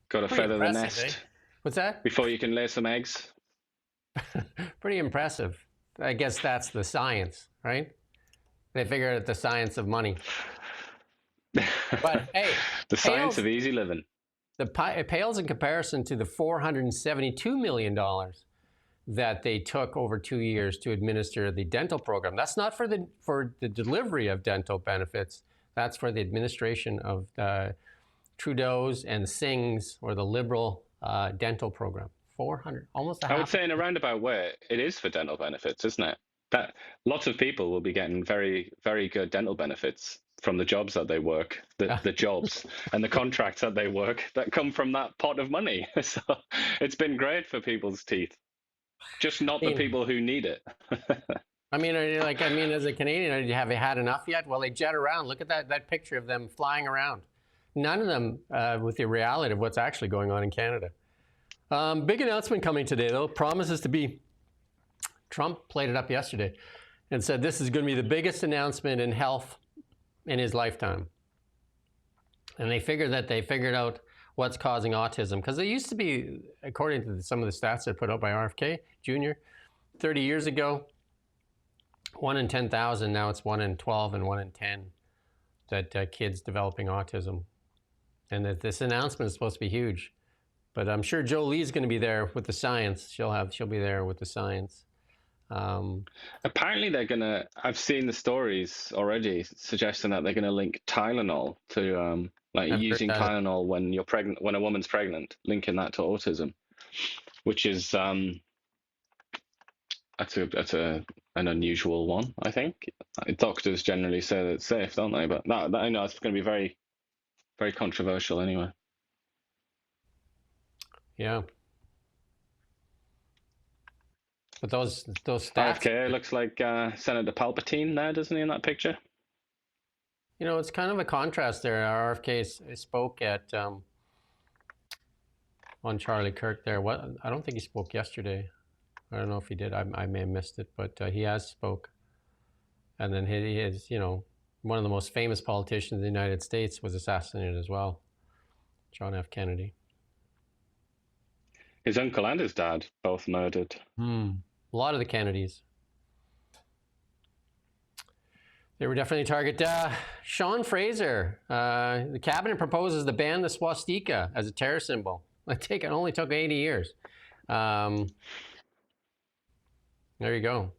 Got to feather the nest. Eh? What's that? Before you can lay some eggs. Pretty impressive. I guess that's the science, right? They figured out the science of money. But hey, the science of easy living. It pales in comparison to the $472 million that they took over 2 years to administer the dental program. That's not for the delivery of dental benefits. That's for the administration of Trudeau's and Singh's, or the Liberal dental program. 400, almost a half. I would say in a roundabout way, it is for dental benefits, isn't it? That lots of people will be getting very, very good dental benefits from the jobs that they work, the jobs and the contracts that they work that come from that pot of money. So it's been great for people's teeth. Just not the people who need it. I mean, as a Canadian, have you had enough yet? Well, they jet around. Look at that picture of them flying around. None of them with the reality of what's actually going on in Canada. Big announcement coming today, though. Promises to be. Trump played it up yesterday and said this is going to be the biggest announcement in health in his lifetime. And they figured out what's causing autism. Because it used to be, according to some of the stats that are put out by RFK Jr., 30 years ago, 1 in 10,000, now it's 1 in 12 and 1 in 10 that kids developing autism. And that this announcement is supposed to be huge. But I'm sure Joly is going to be there with the science. She'll be there with the science. Apparently they're gonna. I've seen the stories already suggesting that they're gonna link Tylenol to using Tylenol when you're pregnant, when a woman's pregnant, linking that to autism, which is that's an unusual one. I think doctors generally say that it's safe, don't they? But that I know it's going to be very, very controversial anyway. Yeah. But those stats. RFK looks like Senator Palpatine there, doesn't he, in that picture? You know, it's kind of a contrast there. RFK spoke at on Charlie Kirk there. I don't think he spoke yesterday. I don't know if he did. I may have missed it, but he has spoke. And then he is, one of the most famous politicians in the United States was assassinated as well, John F. Kennedy. His uncle and his dad both murdered. A lot of the Kennedys. They were definitely a target. Sean Fraser, the cabinet proposes to ban the swastika as a terror symbol. It only took 80 years. There you go.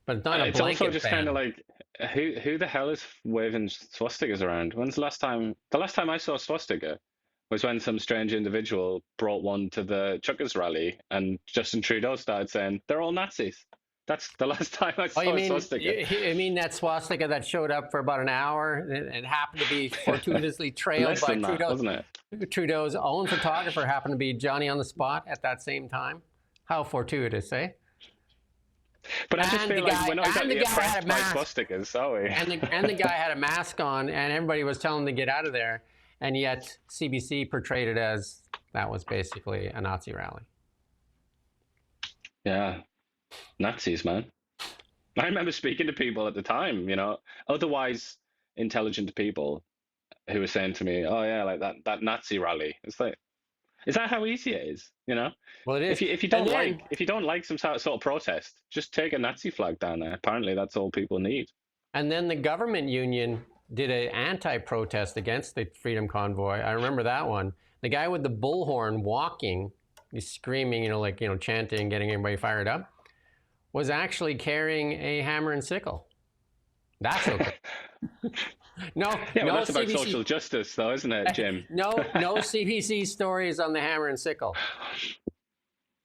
But it's not a blanket ban. It's also just kind of like, who the hell is waving swastikas around? When's the last time? The last time I saw a swastika was when some strange individual brought one to the Truckers rally, and Justin Trudeau started saying they're all Nazis. That's the last time I saw a swastika. You mean that swastika that showed up for about an hour and happened to be fortuitously trailed by Trudeau's own photographer happened to be Johnny on the spot at that same time? How fortuitous, eh? But I just feel like we're not exactly oppressed by swastikas, are we? And the guy had a mask on, and everybody was telling him to get out of there, and yet CBC portrayed it as that was basically a Nazi rally. Yeah. Nazis, man. I remember speaking to people at the time, otherwise intelligent people who were saying to me, oh yeah, like that Nazi rally. It's like, Is that how easy it is? You know, Well, it is. if you don't like some sort of protest, just take a Nazi flag down there. Apparently, that's all people need. And then the government union did an anti-protest against the Freedom Convoy. I remember that one. The guy with the bullhorn walking, he's screaming, chanting, getting everybody fired up, was actually carrying a hammer and sickle. That's okay. That's about social justice, though, isn't it, Jim? No CBC stories on the hammer and sickle.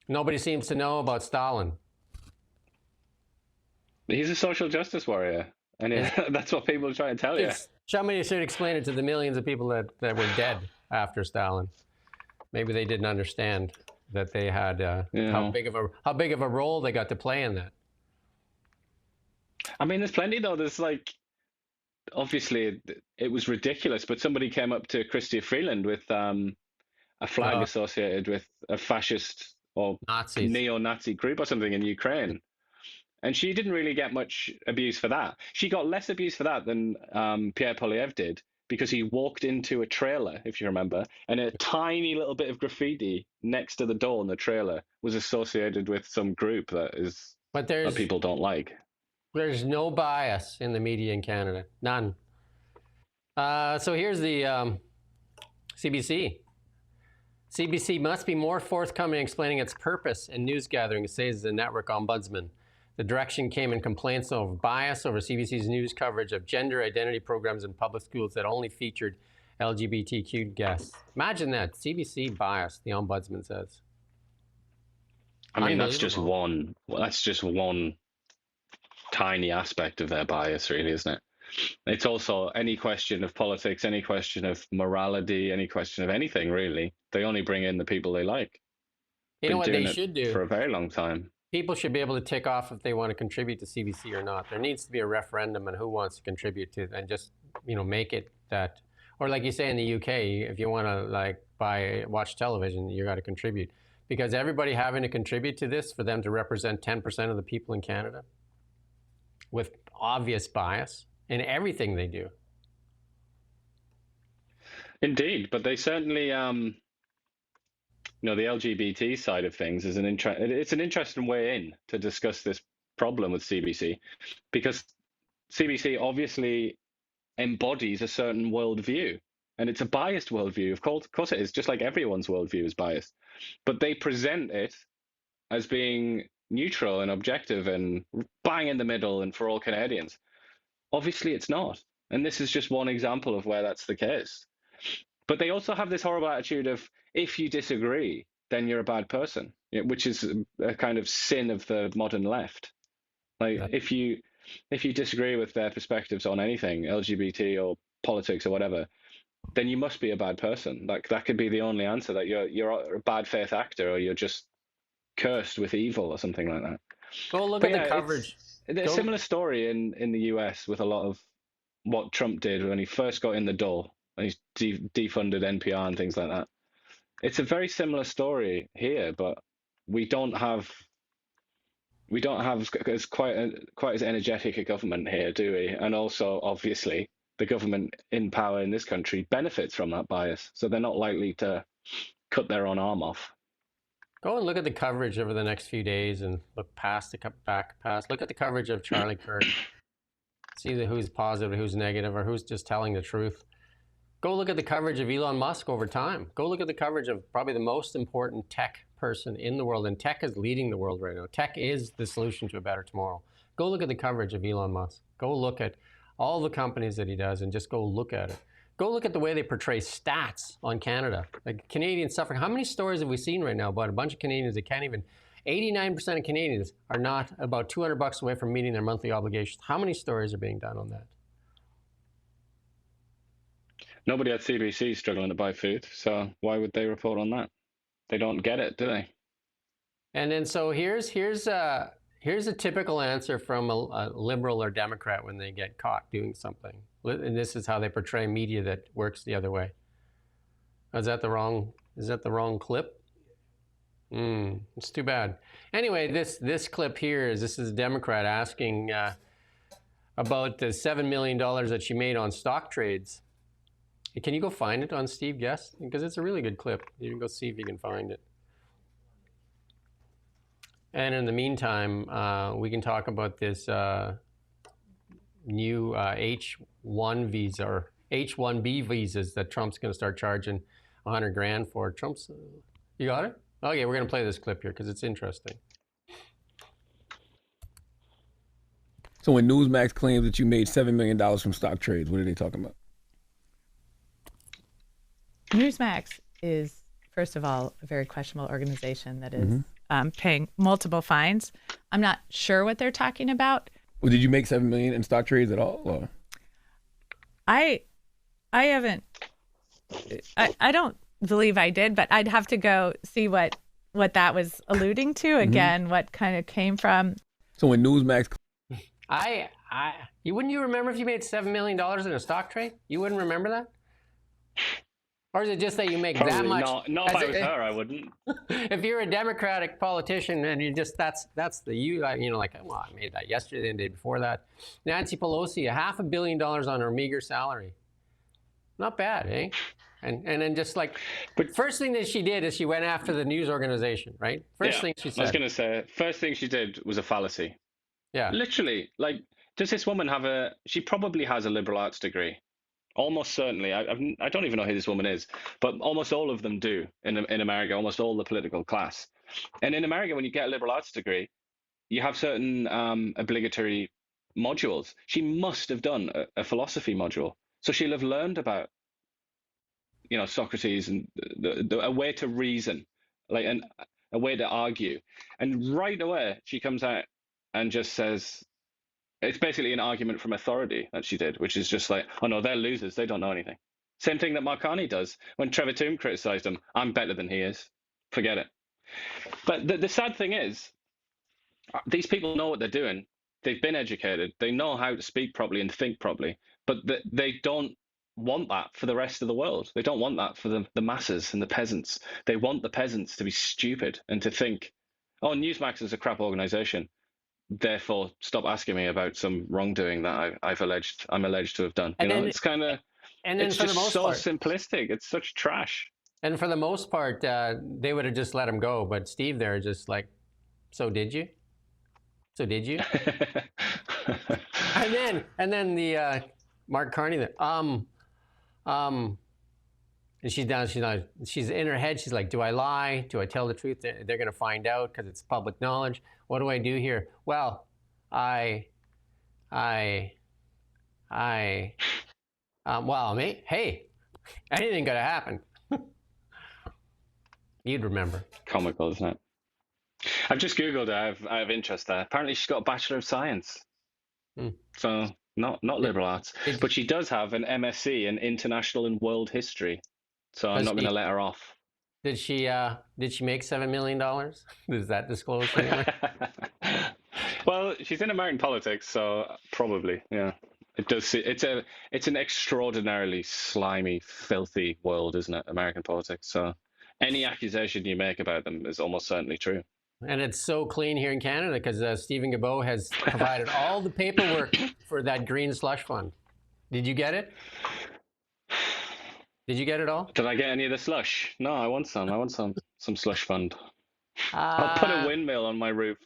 Nobody seems to know about Stalin. He's a social justice warrior, and that's what people are trying to tell you. Somebody should explain it to the millions of people that were dead after Stalin. Maybe they didn't understand that they had how big of a role they got to play in that. I mean, there's plenty though. There's obviously it was ridiculous, but somebody came up to Chrystia Freeland with a flag associated with a fascist or Nazis. neo-Nazi group or something in Ukraine. And she didn't really get much abuse for that. She got less abuse for that than Pierre Poilievre did, because he walked into a trailer, if you remember, and a tiny little bit of graffiti next to the door in the trailer was associated with some group that people don't like. There's no bias in the media in Canada. None. So here's the CBC. CBC must be more forthcoming explaining its purpose in news gathering, says the network ombudsman. The direction came in complaints of bias over CBC's news coverage of gender identity programs in public schools that only featured LGBTQ guests. Imagine that, CBC bias, the ombudsman says. I mean, that's just one tiny aspect of their bias, really, isn't it? It's also any question of politics, any question of morality, any question of anything, really. They only bring in the people they like. You know what they should do? For a very long time. People should be able to tick off if they want to contribute to CBC or not. There needs to be a referendum on who wants to contribute to, and just make it that. Or like you say in the UK, if you want to watch television, you got to contribute, because everybody having to contribute to this for them to represent 10% of the people in Canada, with obvious bias in everything they do. Indeed, but they certainly, the LGBT side of things is it's an interesting way in to discuss this problem with CBC, because CBC obviously embodies a certain worldview, and it's a biased worldview. Of course it is, just like everyone's worldview is biased, but they present it as being neutral and objective and bang in the middle and for all Canadians. Obviously it's not. And this is just one example of where that's the case. But they also have this horrible attitude of, if you disagree, then you're a bad person, which is a kind of sin of the modern left. If you disagree with their perspectives on anything, LGBT or politics or whatever, then you must be a bad person. That could be the only answer, that you're a bad faith actor, or you're just cursed with evil or something like that. Go look at the coverage. A similar story in the US with a lot of what Trump did when he first got in the door, and he defunded NPR and things like that. It's a very similar story here, but we don't have as quite as energetic a government here, do we? And also, obviously, the government in power in this country benefits from that bias, so they're not likely to cut their own arm off. Go and look at the coverage over the next few days, and look past Look at the coverage of Charlie Kirk. See who's positive, who's negative, or who's just telling the truth. Go look at the coverage of Elon Musk over time. Go look at the coverage of probably the most important tech person in the world, and tech is leading the world right now. Tech is the solution to a better tomorrow. Go look at the coverage of Elon Musk. Go look at all the companies that he does, and just go look at it. Go look at the way they portray stats on Canada. Like Canadian suffering. How many stories have we seen right now about a bunch of Canadians that can't even, 89% of Canadians are not about $200 away from meeting their monthly obligations. How many stories are being done on that? Nobody at CBC is struggling to buy food, so why would they report on that? They don't get it, do they? And then so here's a typical answer from a liberal or Democrat when they get caught doing something. And this is how they portray media that works the other way. Is that the wrong clip? It's too bad. Anyway, this clip here is a Democrat asking about the $7 million that she made on stock trades. Can you go find it on Steve Guest? Because it's a really good clip. You can go see if you can find it. And in the meantime, we can talk about this new H1 visa or H1B visas that Trump's going to start charging $100,000 for. You got it? Okay, we're going to play this clip here because it's interesting. So when Newsmax claims that you made $7 million from stock trades, what are they talking about? Newsmax is, first of all, a very questionable organization that is paying multiple fines. I'm not sure what they're talking about. Well, did you make $7 million in stock trades at all? Or? I haven't. I don't believe I did, but I'd have to go see what that was alluding to again. What kind of came from? So when Newsmax. Wouldn't you remember if you made $7 million in a stock trade? You wouldn't remember that? Or is it just that you make Probably that much? Not if I was her, I wouldn't. If you're a Democratic politician and you just that's like, well, I made that yesterday and the day before that. Nancy Pelosi, $500 million on her meager salary. Not bad, eh? And then just like, but first thing that she did is she went after the news organization, right? First thing she said. I was going to say, first thing she did was a fallacy. Yeah. Literally, like, does this woman have she probably has a liberal arts degree. Almost certainly. I don't even know who this woman is, but almost all of them do in America, almost all the political class. And in America, when you get a liberal arts degree, you have certain obligatory modules. She must have done a philosophy module. So she'll have learned about, Socrates and a way to reason, like a way to argue. And right away, she comes out and just says, it's basically an argument from authority that she did, which is just like, oh no, they're losers. They don't know anything. Same thing that Mark Carney does. When Trevor Toome criticized him, I'm better than he is. Forget it. But the sad thing is, these people know what they're doing. They've been educated. They know how to speak properly and think properly. But they don't want that for the rest of the world. They don't want that for the masses and the peasants. They want the peasants to be stupid and to think, oh, Newsmax is a crap organization. Therefore, stop asking me about some wrongdoing that I'm alleged to have done. It's kind of, it's just so simplistic. It's such trash. And for the most part, they would have just let him go. But Steve there just like, so did you? So did you? and then the Mark Carney there. And she's in her head. She's like, do I lie? Do I tell the truth? They're going to find out because it's public knowledge. What do I do here? Well, hey, anything could have happened. You'd remember. Comical, isn't it? I've just Googled it. I have interest there. Apparently she's got a Bachelor of Science. So not liberal arts. But she does have an MSc in International and World History. So I'm not going to let her off. Did she make $7 million? Does that disclose anyway? Well, she's in American politics, so probably, yeah. It does. It's an extraordinarily slimy, filthy world, isn't it? American politics. So any accusation you make about them is almost certainly true. And it's so clean here in Canada because Stephen Guilbeault has provided all the paperwork for that green slush fund. Did you get it? Did you get it all? Did I get any of the slush? No, I want some. I want some slush fund. I'll put a windmill on my roof.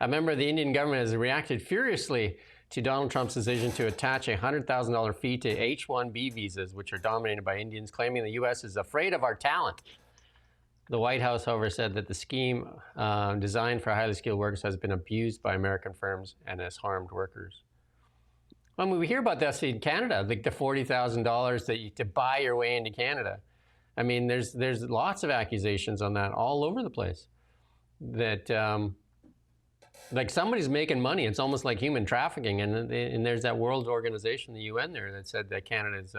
A member of the Indian government has reacted furiously to Donald Trump's decision to attach a $100,000 fee to H-1B visas, which are dominated by Indians, claiming the U.S. is afraid of our talent. The White House, however, said that the scheme designed for highly skilled workers has been abused by American firms and has harmed workers. I mean, we hear about this in Canada, like the $40,000 to buy your way into Canada. I mean, there's lots of accusations on that all over the place. That like somebody's making money. It's almost like human trafficking. And there's that world organization, the UN, there that said that Canada's,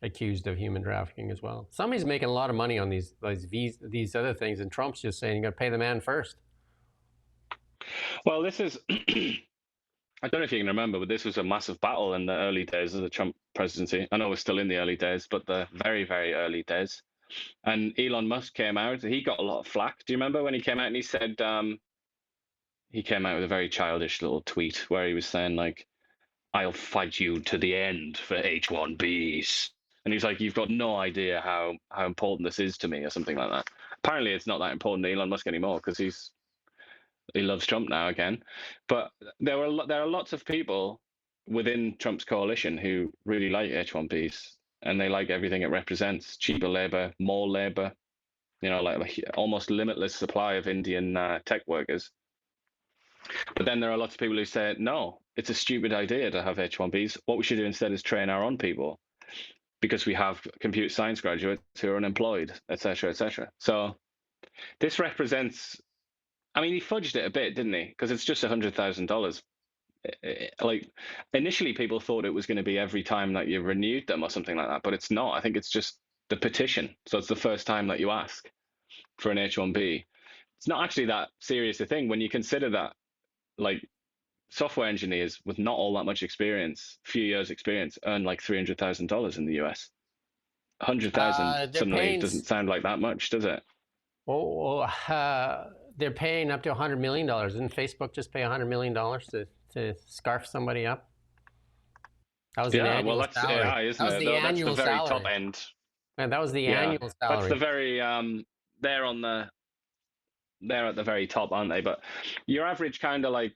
accused of human trafficking as well. Somebody's making a lot of money on these other things, and Trump's just saying you got to pay the man first. Well, this is. I don't know if you can remember, but this was a massive battle in the early days of the Trump presidency. I know we're still in the early days, but the very, very early days. And Elon Musk came out. He got a lot of flack. Do you remember when he came out and he said, he came out with a very childish little tweet where he was saying, like, I'll fight you to the end for H1Bs. And he's like, you've got no idea how important this is to me, or something like that. Apparently, it's not that important to Elon Musk anymore because he loves Trump now again. But there are lots of people within Trump's coalition who really like H1Bs, and they like everything it represents: cheaper labor, more labor, like almost limitless supply of Indian tech workers. But then there are lots of people who say, no, it's a stupid idea to have H1Bs. What we should do instead is train our own people, because we have computer science graduates who are unemployed, etc., etc. So this represents, I mean, he fudged it a bit, didn't he? Because it's just $100,000. Like, initially people thought it was going to be every time that you renewed them or something like that, but it's not. I think it's just the petition. So it's the first time that you ask for an H1B. It's not actually that serious a thing when you consider that, like, software engineers with not all that much experience, few years experience, earn like $300,000 in the US. 100,000 suddenly doesn't sound like that much, does it? They're paying up to $100 million. Didn't Facebook just pay $100 million to scarf somebody up? That was the annual salary. AI, isn't it? That's the very top end. And that was the annual salary. That's the very they're at the very top, aren't they? But your average kind of like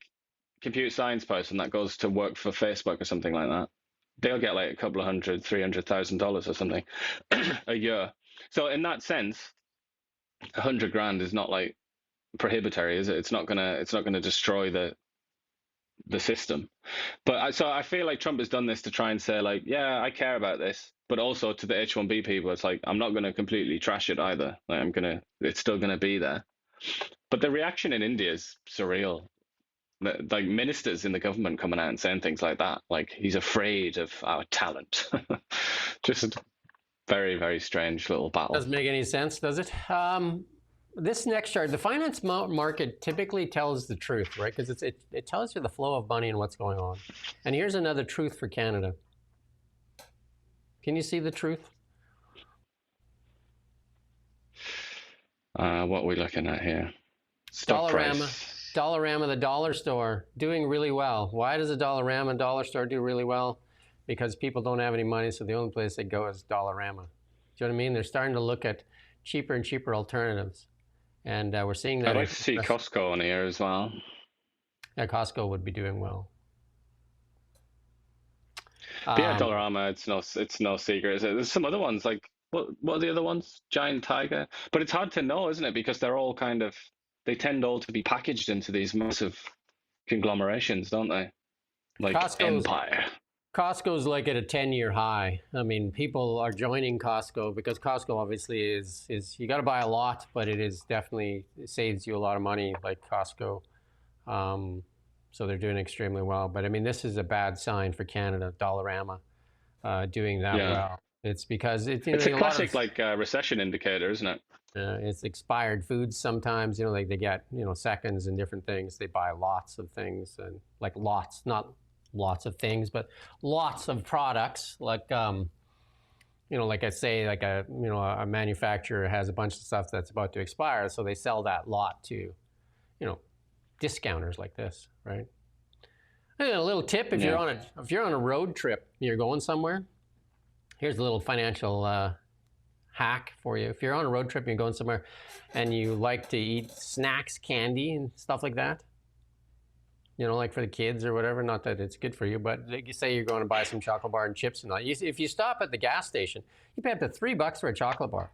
computer science person that goes to work for Facebook or something like that, they'll get like a couple of $300,000 or something a year. So in that sense, $100,000 is not like prohibitory, is it? It's not gonna destroy the system. But so I feel like Trump has done this to try and say, like, yeah, I care about this, but also to the H1B people, it's like, I'm not going to completely trash it either. Like, it's still going to be there. But the reaction in India is surreal. Like, ministers in the government coming out and saying things like that, like, he's afraid of our talent. Just very, very strange little battle. Doesn't make any sense, does it? This next chart, the finance market typically tells the truth, right? Because it tells you the flow of money and what's going on. And here's another truth for Canada. Can you see the truth? What are we looking at here? Stock price. Dollarama, the dollar store, doing really well. Why does a Dollarama dollar store do really well? Because people don't have any money, so the only place they go is Dollarama. Do you know what I mean? They're starting to look at cheaper and cheaper alternatives. And we're seeing that. I'd like to see Costco on here as well. Yeah, Costco would be doing well. Yeah, Dollarama, it's no secret, is it? There's some other ones, like, what are the other ones? Giant Tiger. But it's hard to know, isn't it? Because they're all they tend all to be packaged into these massive conglomerations, don't they? Like Empire. Costco's like at a 10-year high. I mean, people are joining Costco because Costco obviously is you got to buy a lot, but it saves you a lot of money, like Costco. So they're doing extremely well. But I mean, this is a bad sign for Canada, Dollarama, doing that well. It's because it's a classic recession indicator, isn't it? It's expired foods sometimes. Like they get seconds and different things. They buy lots of things, and like lots, not lots of things, but lots of products. Like like I say, like a manufacturer has a bunch of stuff that's about to expire, so they sell that lot to discounters like this, right? And a little tip: if you're on a road trip, you're going somewhere. Here's a little financial hack for you. If you're on a road trip and you're going somewhere and you like to eat snacks, candy, and stuff like that, like for the kids or whatever, not that it's good for you, but like you say you're going to buy some chocolate bar and chips and all. If you stop at the gas station, you pay up to $3 for a chocolate bar.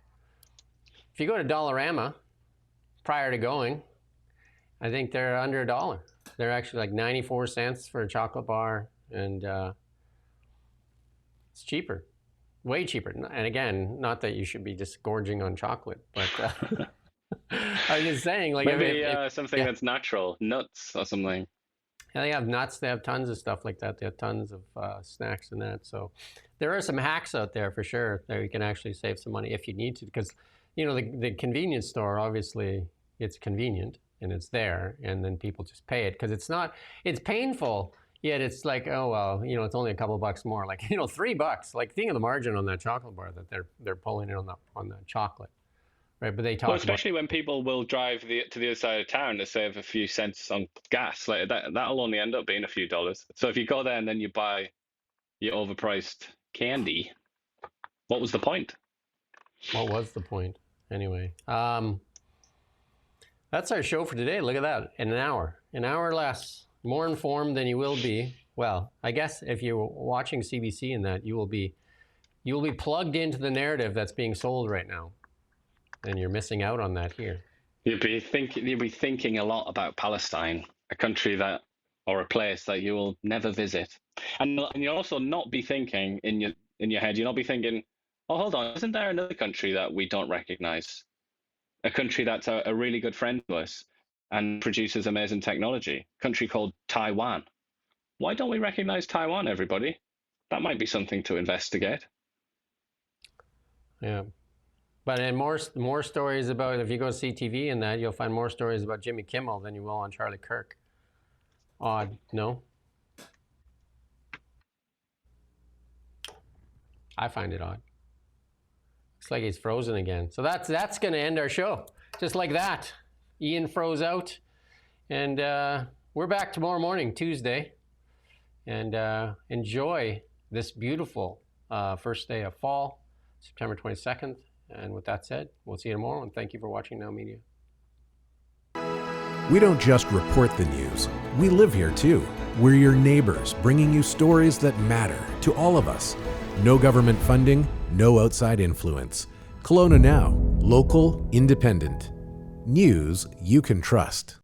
If you go to Dollarama prior to going, I think they're under $1. They're actually like 94 cents for a chocolate bar, and it's cheaper. Way cheaper. And again, not that you should be just gorging on chocolate, but I was just saying, like, maybe something that's natural, nuts or something. Yeah, they have nuts. They have tons of stuff like that. They have tons of snacks and that. So there are some hacks out there for sure that you can actually save some money if you need to, because the convenience store, obviously it's convenient and it's there, and then people just pay it because it's painful. Yet it's like, oh, well, it's only a couple of bucks more. Like, $3. Like, think of the margin on that chocolate bar that they're pulling in on the chocolate. right? But they talk Well, especially when people will drive to the other side of town to save a few cents on gas. Like that'll only end up being a few dollars. So if you go there and then you buy your overpriced candy, what was the point? What was the point? Anyway, that's our show for today. Look at that. In an hour less. More informed than you will be. Well, I guess if you're watching CBC and that, you will be plugged into the narrative that's being sold right now. And you're missing out on that here. You'll be thinking a lot about Palestine, a country that, or a place that you will never visit. And you'll also not be thinking in your head, you'll not be thinking, oh, hold on, isn't there another country that we don't recognize? A country that's a really good friend to us and produces amazing technology. A country called Taiwan. Why don't we recognize Taiwan, everybody? That might be something to investigate. Yeah. But and more stories about, if you go to CTV and that, you'll find more stories about Jimmy Kimmel than you will on Charlie Kirk. Odd, no? I find it odd. Looks like he's frozen again. So that's going to end our show. Just like that. Ian froze out. And we're back tomorrow morning, Tuesday. And enjoy this beautiful first day of fall, September 22nd. And with that said, we'll see you tomorrow. And thank you for watching Now Media. We don't just report the news. We live here too. We're your neighbors, bringing you stories that matter to all of us. No government funding, no outside influence. Kelowna Now, local, independent. News you can trust.